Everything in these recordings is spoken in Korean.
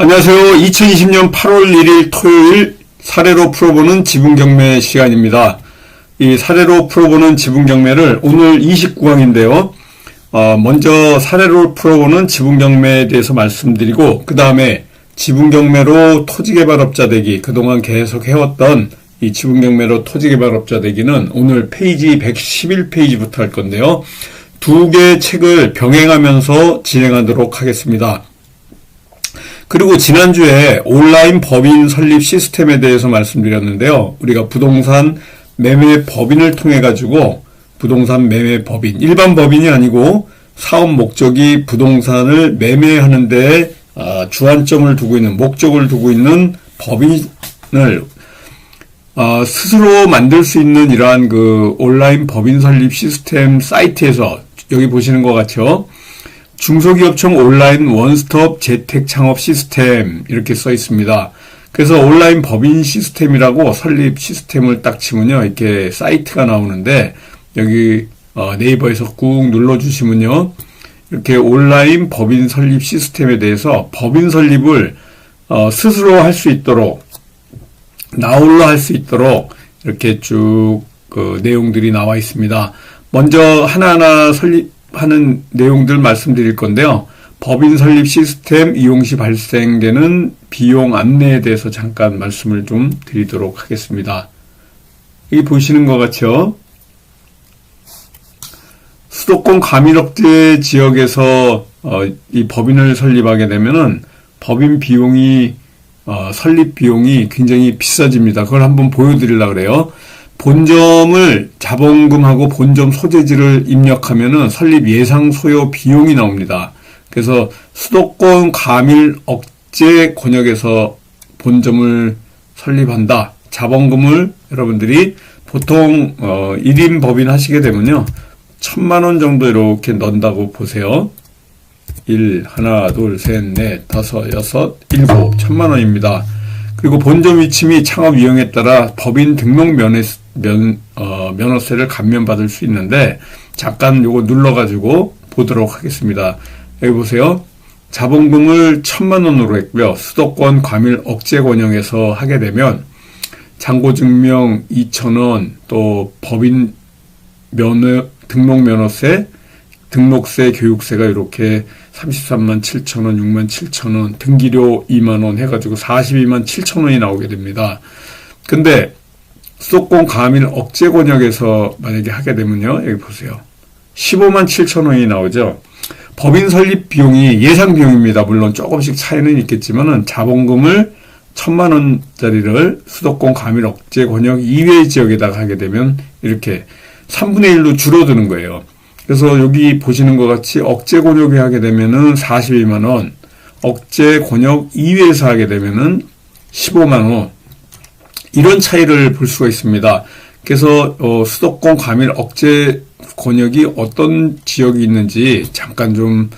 안녕하세요. 2020년 8월 1일 토요일 사례로 풀어보는 지분경매 시간입니다. 이 사례로 풀어보는 지분경매를 오늘 29강인데요. 먼저 사례로 풀어보는 지분경매에 대해서 말씀드리고 그 다음에 지분경매로 토지개발업자 되기, 그동안 계속 해왔던 이 지분경매로 토지개발업자 되기는 오늘 페이지 111페이지부터 할 건데요. 두 개의 책을 병행하면서 진행하도록 하겠습니다. 그리고 지난주에 온라인 법인 설립 시스템에 대해서 말씀드렸는데요. 우리가 부동산 매매 법인을 통해 가지고 부동산 매매 법인, 일반 법인이 아니고 사업 목적이 부동산을 매매하는 데 주안점을 두고 있는, 목적을 두고 있는 법인을 스스로 만들 수 있는 이러한 그 온라인 법인 설립 시스템 사이트에서 여기 보시는 것 같죠? 중소기업청 온라인 원스톱 재택 창업 시스템 이렇게 써 있습니다. 그래서 온라인 법인 시스템이라고 설립 시스템을 딱 치면요, 이렇게 사이트가 나오는데 여기 네이버에서 꾹 눌러주시면요, 이렇게 온라인 법인 설립 시스템에 대해서 법인 설립을 스스로 할 수 있도록, 나홀로 할 수 있도록 이렇게 쭉 그 내용들이 나와 있습니다. 먼저 하나하나 설립하는 내용들 말씀드릴 건데요. 법인 설립 시스템 이용 시 발생되는 비용 안내에 대해서 잠깐 말씀을 좀 드리도록 하겠습니다. 여기 보시는 것 같죠? 수도권 과밀억제 지역에서 이 법인을 설립하게 되면은 법인 비용이 설립 비용이 굉장히 비싸집니다. 그걸 한번 보여드리려고 그래요. 본점을 자본금하고 본점 소재지를 입력하면은 설립 예상 소요 비용이 나옵니다. 그래서 수도권 과밀 억제 권역에서 본점을 설립한다. 자본금을 여러분들이 보통 1인 법인 하시게 되면요, 1,000,000원 정도 이렇게 넣는다고 보세요. 1, 하나, 둘, 셋, 넷, 다섯, 여섯, 일곱, 1,000,000원입니다. 그리고 본점 위치 및 창업 유형에 따라 법인 등록 면허세를 감면받을 수 있는데, 잠깐 요거 눌러가지고 보도록 하겠습니다. 여기 보세요. 자본금을 1,000,000원으로 했고요. 수도권 과밀 억제 권역에서 하게 되면 잔고증명 2,000원, 또 법인 등록 면허세, 등록세, 교육세가 이렇게 337,000원, 67,000원, 등기료 20,000원 해가지고 427,000원이 나오게 됩니다. 근데 수도권 과밀 억제 권역에서 만약에 하게 되면요, 여기 보세요. 157,000원이 나오죠. 법인 설립 비용이 예상 비용입니다. 물론 조금씩 차이는 있겠지만은 자본금을 1,000,000원짜리를 수도권 과밀 억제 권역 이외의 지역에다가 하게 되면 이렇게 3분의 1로 줄어드는 거예요. 그래서 여기 보시는 것 같이 억제 권역에 하게 되면은 42만원, 억제 권역 이외에서 하게 되면은 15만원, 이런 차이를 볼 수가 있습니다. 그래서 수도권 과밀 억제 권역이 어떤 지역이 있는지 잠깐 좀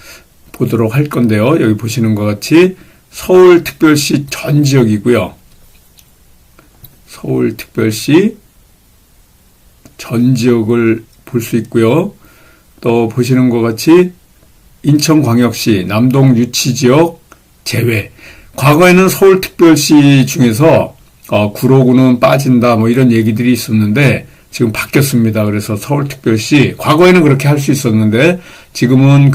보도록 할 건데요. 여기 보시는 것 같이 서울특별시 전 지역이고요. 서울특별시 전 지역을 볼 수 있고요. 또 보시는 것 같이 인천광역시 남동 유치지역 제외. 과거에는 서울특별시 중에서 구로구는 빠진다 뭐 이런 얘기들이 있었는데 지금 바뀌었습니다. 그래서 서울특별시, 과거에는 그렇게 할 수 있었는데 지금은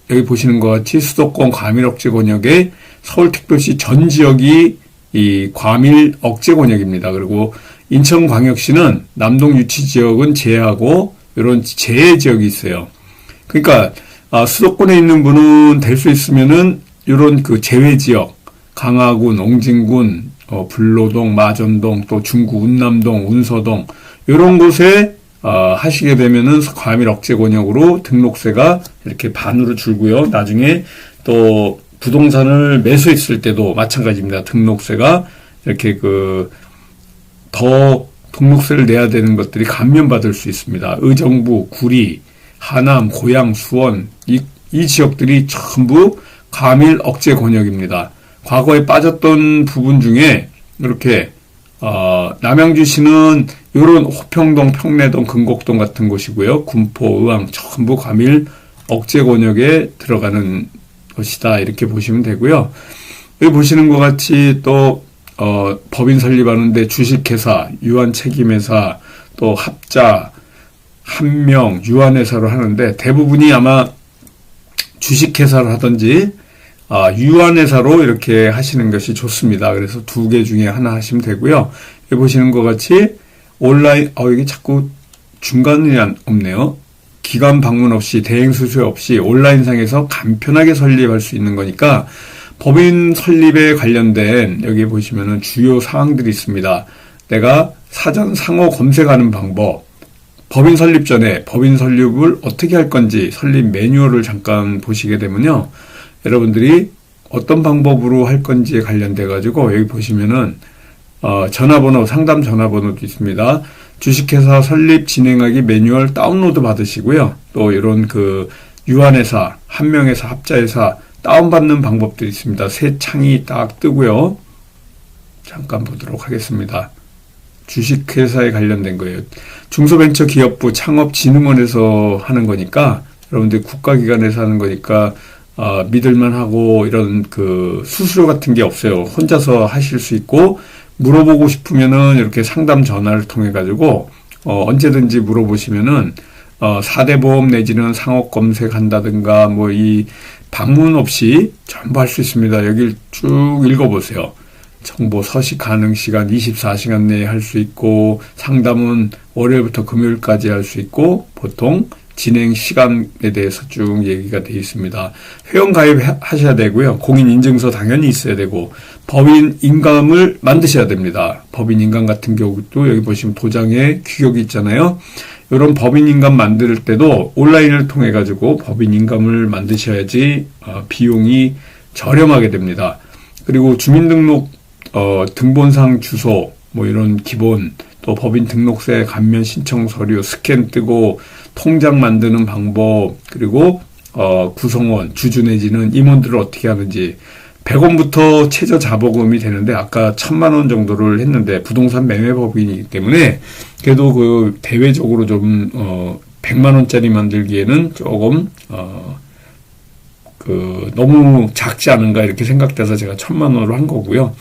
여기 보시는 것 같이 수도권 과밀 억제 권역의 서울특별시 전 지역이 이 과밀 억제 권역입니다. 그리고 인천광역시는 남동 유치지역은 제외하고 이런 제외 지역이 있어요. 그러니까 수도권에 있는 분은 될 수 있으면은 이런 그 제외 지역, 강화군, 옹진군, 불로동, 마전동, 또 중구 운남동, 운서동 이런 곳에 하시게 되면은 과밀 억제 권역으로 등록세가 이렇게 반으로 줄고요. 나중에 또 부동산을 매수했을 때도 마찬가지입니다. 등록세가 이렇게 더 등록세를 내야 되는 것들이 감면받을 수 있습니다. 의정부, 구리, 하남, 고양, 수원 이 지역들이 전부 과밀 억제 권역입니다. 과거에 빠졌던 부분 중에 이렇게 남양주시는 이런 호평동, 평내동, 금곡동 같은 곳이고요. 군포, 의왕 전부 과밀 억제 권역에 들어가는 것이다. 이렇게 보시면 되고요. 여기 보시는 것 같이 또 법인 설립하는데 주식회사, 유한책임회사, 또 합자, 한명, 유한회사로 하는데 대부분이 아마 주식회사를 하든지 유한회사로 이렇게 하시는 것이 좋습니다. 그래서 두 개 중에 하나 하시면 되고요. 여기 보시는 것 같이 온라인, 이게 자꾸 중간이 없네요. 기관 방문 없이 대행 수수료 없이 온라인상에서 간편하게 설립할 수 있는 거니까 법인 설립에 관련된 여기 보시면은 주요 사항들이 있습니다. 내가 사전 상호 검색하는 방법, 법인 설립 전에 법인 설립을 어떻게 할 건지 설립 매뉴얼을 잠깐 보시게 되면요. 여러분들이 어떤 방법으로 할 건지에 관련돼 가지고 여기 보시면은 전화번호, 상담 전화번호도 있습니다. 주식회사 설립 진행하기 매뉴얼 다운로드 받으시고요. 또 이런 유한회사, 한명회사, 합자회사 다운받는 방법들이 있습니다. 새 창이 딱 뜨고요. 잠깐 보도록 하겠습니다. 주식회사에 관련된 거예요. 중소벤처기업부 창업진흥원에서 하는 거니까 여러분들 국가기관에서 하는 거니까 믿을만하고 이런 수수료 같은 게 없어요. 혼자서 하실 수 있고 물어보고 싶으면은 이렇게 상담 전화를 통해 가지고 언제든지 물어보시면은 4대 보험 내지는 상업 검색한다든가 이 방문 없이 전부 할 수 있습니다. 여기를 쭉 읽어보세요. 정보 서식 가능 시간 24시간 내에 할 수 있고 상담은 월요일부터 금요일까지 할 수 있고 보통 진행 시간에 대해서 쭉 얘기가 되어 있습니다. 회원 가입하셔야 되고요. 공인인증서 당연히 있어야 되고 법인 인감을 만드셔야 됩니다. 법인 인감 같은 경우도 여기 보시면 도장에 규격이 있잖아요. 이런 법인 인감 만들 때도 온라인을 통해 가지고 법인 인감을 만드셔야지 비용이 저렴하게 됩니다. 그리고 주민등록 등본상 주소 이런 기본 또 법인 등록세 감면 신청 서류 스캔 뜨고 통장 만드는 방법 그리고 구성원 주주 내지는 임원들을 어떻게 하는지 100원부터 최저 자본금이 되는데 아까 1000만 원 정도를 했는데 부동산 매매법인이기 때문에 그래도 대외적으로 좀 100만 원짜리 만들기에는 조금 너무 작지 않은가 이렇게 생각돼서 제가 1000만 원으로 한 거고요.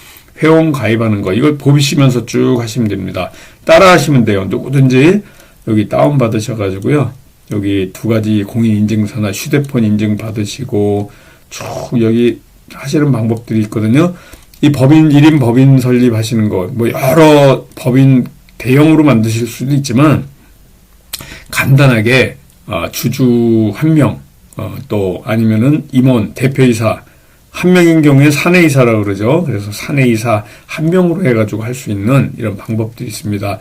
회원 가입하는 거 이걸 보시면서 쭉 하시면 됩니다. 따라 하시면 돼요. 누구든지 여기 다운 받으셔가지고요. 여기 두 가지 공인인증서나 휴대폰 인증 받으시고 쭉 여기 하시는 방법들이 있거든요. 이 1인 법인 설립하시는 거 여러 법인 대형으로 만드실 수도 있지만 간단하게 주주 1명 또 아니면은 임원 대표이사 1명인 경우에 사내이사라고 그러죠. 그래서 사내이사 1명으로 해가지고 할 수 있는 이런 방법들이 있습니다.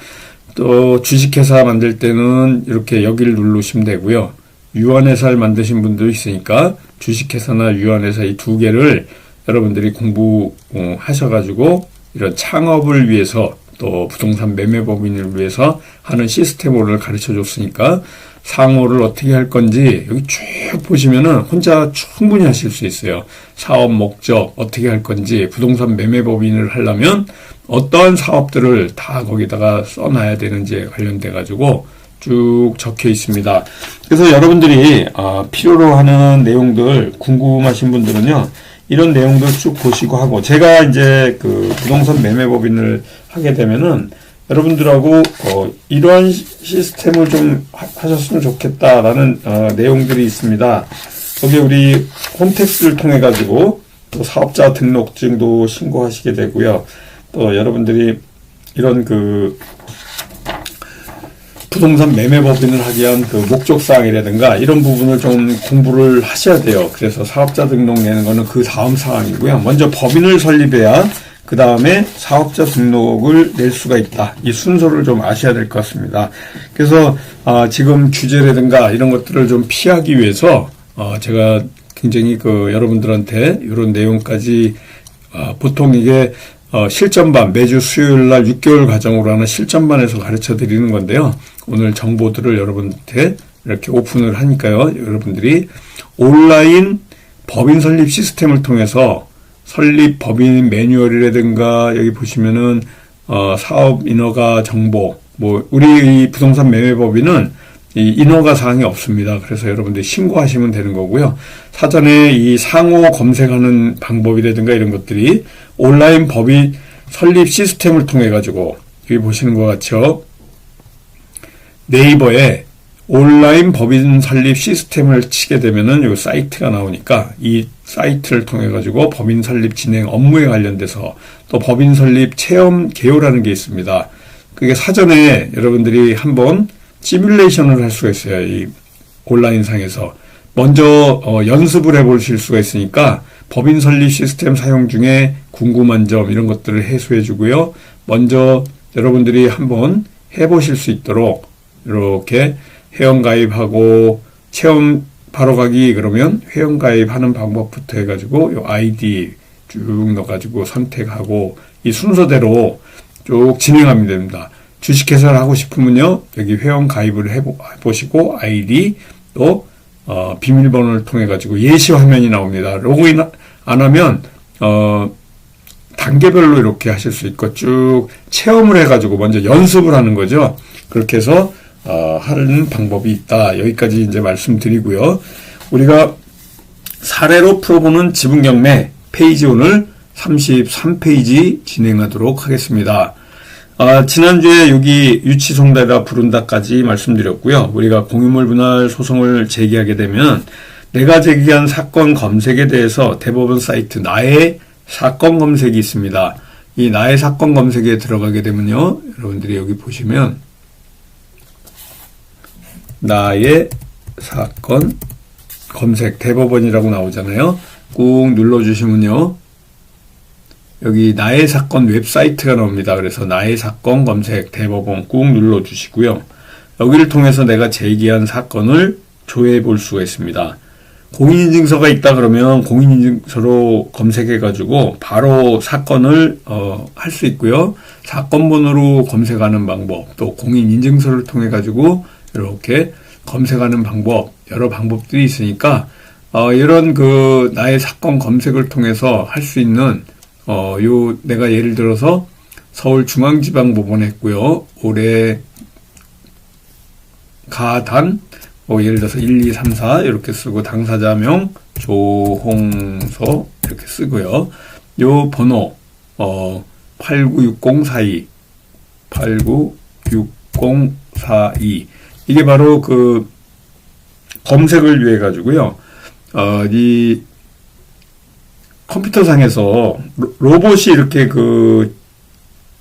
또 주식회사 만들 때는 이렇게 여기를 누르시면 되고요. 유한회사를 만드신 분도 있으니까 주식회사나 유한회사 이 두 개를 여러분들이 공부하셔가지고 이런 창업을 위해서 또 부동산 매매법인을 위해서 하는 시스템을 가르쳐 줬으니까 상호를 어떻게 할 건지 여기 쭉 보시면은 혼자 충분히 하실 수 있어요. 사업 목적 어떻게 할 건지 부동산 매매법인을 하려면 어떠한 사업들을 다 거기다가 써놔야 되는지에 관련돼 가지고 쭉 적혀 있습니다. 그래서 여러분들이 필요로 하는 내용들 궁금하신 분들은요 이런 내용들 쭉 보시고 하고 제가 이제 부동산 매매법인을 하게 되면은 여러분들하고 이러한 시스템을 좀 하셨으면 좋겠다라는 내용들이 있습니다. 여기 우리 홈택스를 통해 가지고 또 사업자 등록증도 신고하시게 되고요. 또 여러분들이 이런 부동산 매매법인을 하기 위한 목적사항이라든가 이런 부분을 좀 공부를 하셔야 돼요. 그래서 사업자 등록 내는 거는 그 다음 사항이고요. 먼저 법인을 설립해야 그 다음에 사업자 등록을 낼 수가 있다. 이 순서를 좀 아셔야 될 것 같습니다. 그래서 지금 규제라든가 이런 것들을 좀 피하기 위해서 제가 굉장히 여러분들한테 이런 내용까지 보통 이게 실전반 매주 수요일날 6개월 과정으로 하는 실전반에서 가르쳐 드리는 건데요. 오늘 정보들을 여러분한테 이렇게 오픈을 하니까요. 여러분들이 온라인 법인 설립 시스템을 통해서 설립 법인 매뉴얼이라든가 여기 보시면은 사업 인허가 정보 우리 이 부동산 매매법인은 이 인허가 사항이 없습니다. 그래서 여러분들이 신고하시면 되는 거고요. 사전에 이 상호 검색하는 방법이라든가 이런 것들이 온라인 법인 설립 시스템을 통해 가지고 여기 보시는 것 같죠. 네이버에 온라인 법인 설립 시스템을 치게 되면은 이 사이트가 나오니까 이 사이트를 통해 가지고 법인 설립 진행 업무에 관련돼서 또 법인 설립 체험 개요라는 게 있습니다. 그게 사전에 여러분들이 한번 시뮬레이션을 할 수가 있어요. 이 온라인상에서 먼저 연습을 해보실 수가 있으니까 법인 설립 시스템 사용 중에 궁금한 점 이런 것들을 해소해 주고요. 먼저 여러분들이 한번 해보실 수 있도록 이렇게 회원가입하고 체험 바로 가기 그러면 회원가입하는 방법부터 해가지고 요 아이디 쭉 넣어가지고 선택하고 이 순서대로 쭉 진행하면 됩니다. 주식 해설 하고 싶으면요 여기 회원가입을 해보시고 아이디 또 비밀번호를 통해 가지고 예시 화면이 나옵니다. 로그인 안 하면 단계별로 이렇게 하실 수 있고 쭉 체험을 해가지고 먼저 연습을 하는 거죠. 그렇게 해서 하는 방법이 있다. 여기까지 이제 말씀드리고요. 우리가 사례로 풀어보는 지분경매 페이지 오늘 33페이지 진행하도록 하겠습니다. 지난주에 여기 유치송달다 부른다까지 말씀드렸고요. 우리가 공유물 분할 소송을 제기하게 되면 내가 제기한 사건 검색에 대해서 대법원 사이트 나의 사건 검색이 있습니다. 이 나의 사건 검색에 들어가게 되면요. 여러분들이 여기 보시면 나의 사건 검색 대법원이라고 나오잖아요. 꾹 눌러주시면요. 여기 나의 사건 웹사이트가 나옵니다. 그래서 나의 사건 검색 대법원 꾹 눌러주시고요. 여기를 통해서 내가 제기한 사건을 조회해 볼 수가 있습니다. 공인인증서가 있다 그러면 공인인증서로 검색해가지고 바로 사건을 할 수 있고요. 사건 번호로 검색하는 방법, 또 공인인증서를 통해 가지고 이렇게 검색하는 방법, 여러 방법들이 있으니까 이런 그 나의 사건 검색을 통해서 할 수 있는 내가 예를 들어서 서울중앙지방법원에 했고요. 올해 가단 예를 들어서 1, 2, 3, 4 이렇게 쓰고 당사자명 조홍서 이렇게 쓰고요. 요 번호 896042 896042 이게 바로 그 검색을 위해 가지고요. 이 컴퓨터상에서 로봇이 이렇게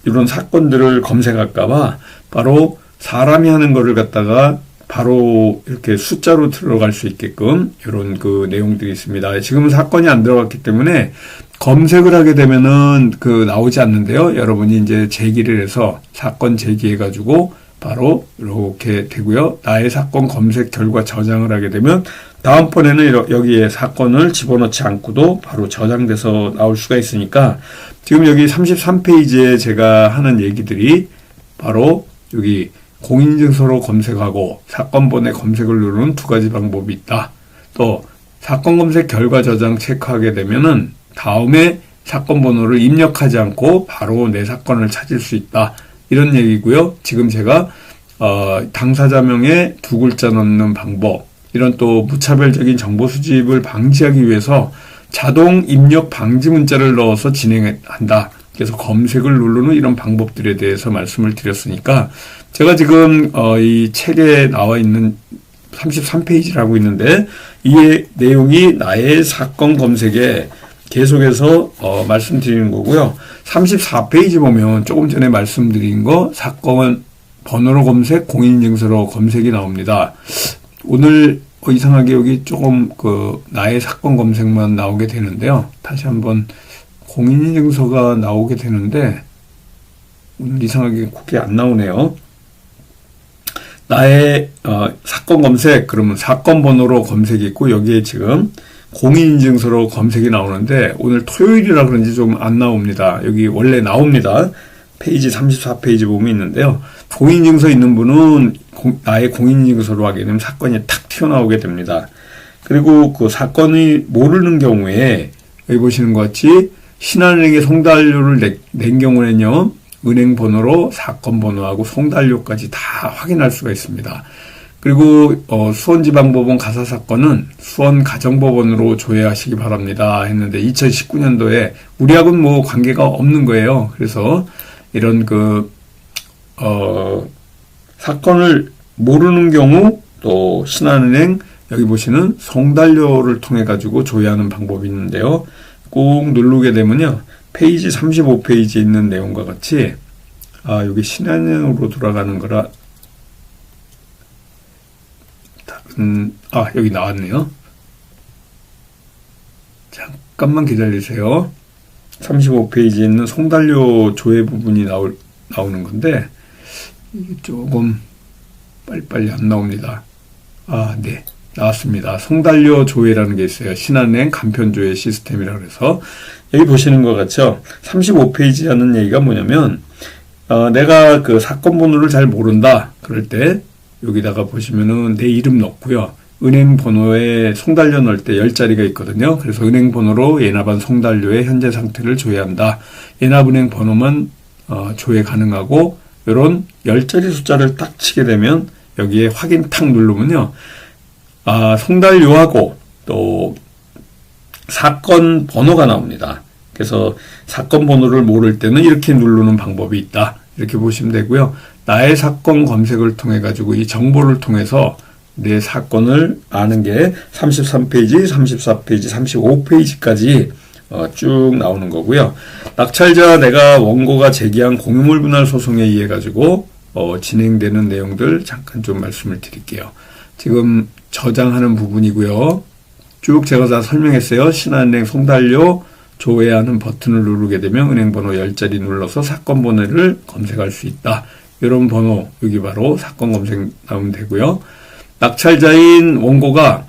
이런 사건들을 검색할까봐 바로 사람이 하는 거를 갖다가 바로 이렇게 숫자로 들어갈 수 있게끔 이런 그 내용들이 있습니다. 지금은 사건이 안 들어갔기 때문에 검색을 하게 되면은 나오지 않는데요. 여러분이 이제 제기를 해서 사건 제기해가지고 바로 이렇게 되고요. 나의 사건 검색 결과 저장을 하게 되면 다음번에는 여기에 사건을 집어넣지 않고도 바로 저장돼서 나올 수가 있으니까 지금 여기 33페이지에 제가 하는 얘기들이 바로 여기 공인인증서로 검색하고 사건번호에 검색을 누르는 두 가지 방법이 있다. 또 사건 검색 결과 저장 체크하게 되면은 다음에 사건 번호를 입력하지 않고 바로 내 사건을 찾을 수 있다. 이런 얘기고요. 지금 제가 당사자명에 두 글자 넣는 방법, 이런 또 무차별적인 정보 수집을 방지하기 위해서 자동 입력 방지 문자를 넣어서 진행한다. 그래서 검색을 누르는 이런 방법들에 대해서 말씀을 드렸으니까 제가 지금 이 책에 나와 있는 33페이지라고 있는데 이 내용이 나의 사건 검색에 계속해서 말씀드리는 거고요. 34페이지 보면 조금 전에 말씀드린 거 사건 번호로 검색, 공인인증서로 검색이 나옵니다. 오늘 이상하게 여기 조금 나의 사건 검색만 나오게 되는데요. 다시 한번 공인인증서가 나오게 되는데 오늘 이상하게 그게 안 나오네요. 나의 사건 검색 그러면 사건 번호로 검색이 있고 여기에 지금 공인인증서로 검색이 나오는데 오늘 토요일이라 그런지 좀 안 나옵니다. 여기 원래 나옵니다. 페이지 34페이지 보면 있는데요. 공인인증서 있는 분은 나의 공인인증서로 하게 되면 사건이 탁 튀어나오게 됩니다. 그리고 그 사건이 모르는 경우에 여기 보시는 것 같이 신한은행에 송달료를 낸 경우에는요. 은행 번호로 사건 번호하고 송달료까지 다 확인할 수가 있습니다. 그리고 수원지방법원 가사사건은 수원가정법원으로 조회하시기 바랍니다 했는데 2019년도에 우리하고는 뭐 관계가 없는 거예요. 그래서 이런 사건을 모르는 경우 또 신한은행 여기 보시는 송달료를 통해 가지고 조회하는 방법이 있는데요. 꼭 누르게 되면요. 페이지 35페이지에 있는 내용과 같이 여기 신한은행으로 돌아가는 거라 여기 나왔네요. 잠깐만 기다리세요. 35페이지에 있는 송달료 조회 부분이 나오는 건데 이게 조금 빨리빨리 안 나옵니다. 네. 나왔습니다. 송달료 조회라는 게 있어요. 신한은행 간편조회 시스템이라고 해서 여기 보시는 것 같죠? 35페이지 하는 얘기가 뭐냐면 내가 그 사건 번호를 잘 모른다. 그럴 때 여기다가 보시면은 내 이름 넣고요. 은행 번호에 송달료 넣을 때 10자리가 있거든요. 그래서 은행 번호로 예납한 송달료의 현재 상태를 조회한다. 예납은행 번호만 조회 가능하고 이런 10자리 숫자를 딱 치게 되면 여기에 확인 탁 누르면요. 송달료하고 또 사건 번호가 나옵니다. 그래서 사건 번호를 모를 때는 이렇게 누르는 방법이 있다. 이렇게 보시면 되고요. 나의 사건 검색을 통해 가지고 이 정보를 통해서 내 사건을 아는 게 33페이지, 34페이지, 35페이지까지 쭉 나오는 거고요. 낙찰자 내가 원고가 제기한 공유물 분할 소송에 의해 가지고 진행되는 내용들 잠깐 좀 말씀을 드릴게요. 지금 저장하는 부분이고요. 쭉 제가 다 설명했어요. 신한은행 송달료 조회하는 버튼을 누르게 되면 은행번호 10자리 눌러서 사건 번호를 검색할 수 있다. 이런 번호 여기 바로 사건 검색 나오면 되고요. 낙찰자인 원고가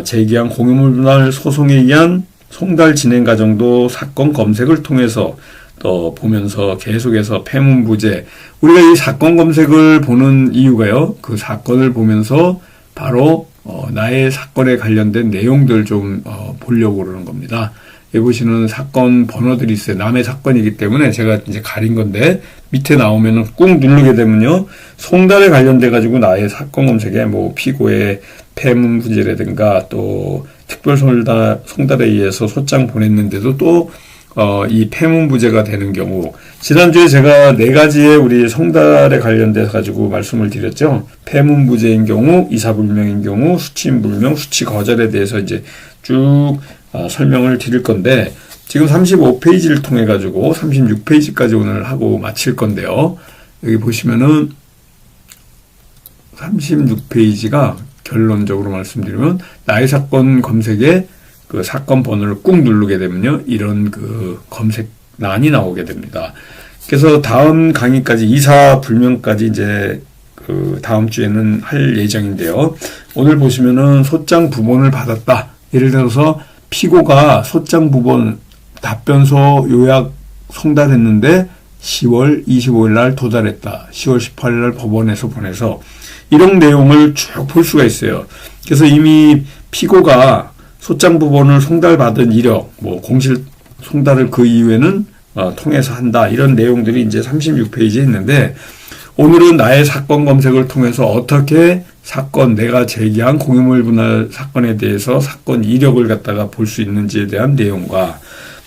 제기한 공유물 분할 소송에 의한 송달 진행 과정도 사건 검색을 통해서 또 보면서 계속해서 폐문부재 우리가 이 사건 검색을 보는 이유가요. 그 사건을 보면서 바로 나의 사건에 관련된 내용들 좀 보려고 그러는 겁니다. 여기 보시는 사건 번호들이 있어요. 남의 사건이기 때문에 제가 이제 가린 건데 밑에 나오면은 꾹 누르게 되면요. 송달에 관련돼 가지고 나의 사건 검색에 뭐 피고의 폐문부재라든가 또 특별 송달에 의해서 소장 보냈는데도 또 이 폐문부재가 되는 경우 지난주에 제가 4가지의 우리 송달에 관련돼 가지고 말씀을 드렸죠. 폐문부재인 경우, 이사불명인 경우, 수치인불명, 수치 거절에 대해서 이제 쭉 설명을 드릴 건데 지금 35페이지를 통해 가지고 36페이지까지 오늘 하고 마칠 건데요. 여기 보시면은 36페이지가 결론적으로 말씀드리면 나의 사건 검색에 그 사건 번호를 꾹 누르게 되면요. 이런 그 검색란이 나오게 됩니다. 그래서 다음 강의까지 이사불명까지 이제 그 다음 주에는 할 예정인데요. 오늘 보시면은 소장 부본을 받았다. 예를 들어서 피고가 소장 부본 답변서 요약 송달했는데 10월 25일 날 도달했다. 10월 18일 날 법원에서 보내서 이런 내용을 쭉 볼 수가 있어요. 그래서 이미 피고가 소장 부본을 송달받은 이력, 뭐 공실 송달을 그 이후에는 통해서 한다. 이런 내용들이 이제 36페이지에 있는데 오늘은 나의 사건 검색을 통해서 어떻게 사건, 내가 제기한 공유물 분할 사건에 대해서 사건 이력을 갖다가 볼 수 있는지에 대한 내용과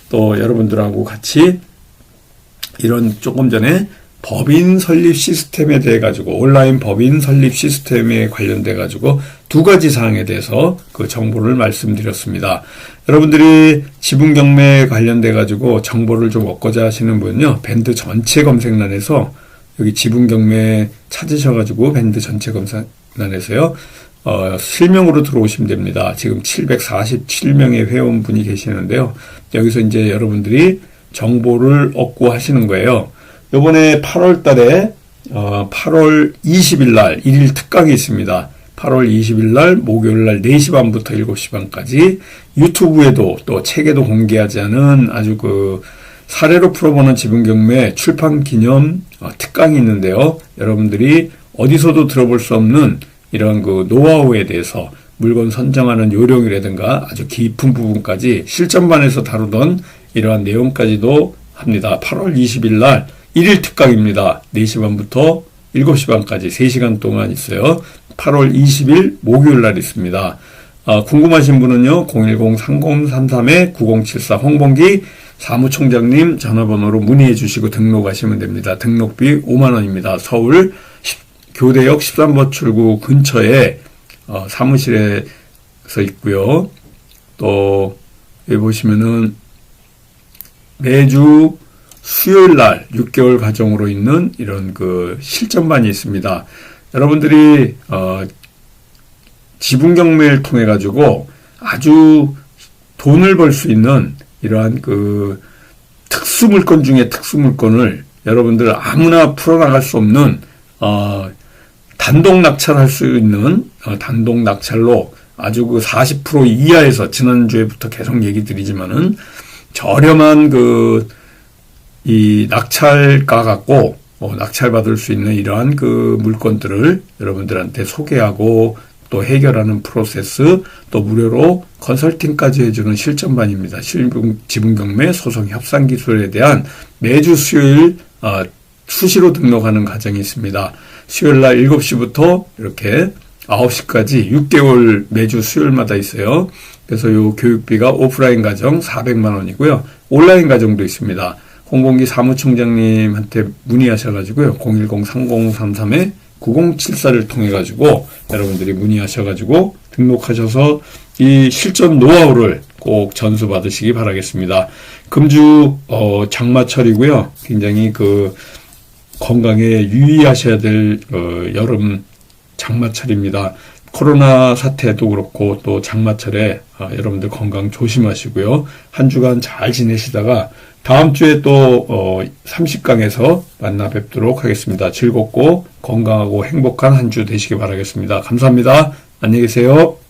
또 여러분들하고 같이 이런 조금 전에 법인 설립 시스템에 대해 가지고 온라인 법인 설립 시스템에 관련돼 가지고 2가지 사항에 대해서 그 정보를 말씀드렸습니다. 여러분들이 지분 경매에 관련돼 가지고 정보를 좀 얻고자 하시는 분은요. 밴드 전체 검색란에서 여기 지분 경매 찾으셔 가지고 밴드 전체 검색란에서요. 실명으로 들어오시면 됩니다. 지금 747명의 회원분이 계시는데요. 여기서 이제 여러분들이 정보를 얻고 하시는 거예요. 요번에 8월 달에 8월 20일 날 1일 특강이 있습니다. 8월 20일 날 목요일 날 4시 반부터 7시 반까지 유튜브에도 또 책에도 공개하지 않은 아주 그 사례로 풀어보는 지분경매 출판 기념 특강이 있는데요. 여러분들이 어디서도 들어볼 수 없는 이런 그 노하우에 대해서 물건 선정하는 요령이라든가 아주 깊은 부분까지 실전반에서 다루던 이러한 내용까지도 합니다. 8월 20일 날 1일 특강입니다. 4시 반부터 7시 반까지 3시간 동안 있어요. 8월 20일 목요일 날 있습니다. 궁금하신 분은요, 010-3033-9074 홍봉기 사무총장님 전화번호로 문의해 주시고 등록하시면 됩니다. 등록비 5만원입니다. 서울 교대역 13번 출구 근처에 사무실에서 있고요. 또 여기 보시면은 매주 수요일 날 6개월 과정으로 있는 이런 그 실전반이 있습니다. 여러분들이 지분경매를 통해 가지고 아주 돈을 벌 수 있는 이러한 그 특수물건 중에 특수물건을 여러분들 아무나 풀어나갈 수 없는 단독 낙찰할 수 있는 단독 낙찰로 아주 그 40% 이하에서 지난주에부터 계속 얘기 드리지만은 저렴한 이 낙찰가 갖고 낙찰받을 수 있는 이러한 그 물건들을 여러분들한테 소개하고 또 해결하는 프로세스, 또 무료로 컨설팅까지 해주는 실전반입니다. 지분경매 소송 협상 기술에 대한 매주 수요일 수시로 등록하는 과정이 있습니다. 수요일 날 7시부터 이렇게 9시까지 6개월 매주 수요일마다 있어요. 그래서 요 교육비가 오프라인 과정 400만 원이고요. 온라인 과정도 있습니다. 홍봉기 사무총장님한테 문의하셔가지고요. 010-3033-9074를 통해가지고 여러분들이 문의하셔가지고 등록하셔서 이 실전 노하우를 꼭 전수 받으시기 바라겠습니다. 금주 장마철이고요. 굉장히 건강에 유의하셔야 될 여름 장마철입니다. 코로나 사태도 그렇고 또 장마철에 여러분들 건강 조심하시고요. 한 주간 잘 지내시다가 다음 주에 또 30강에서 만나 뵙도록 하겠습니다. 즐겁고 건강하고 행복한 한 주 되시기 바라겠습니다. 감사합니다. 안녕히 계세요.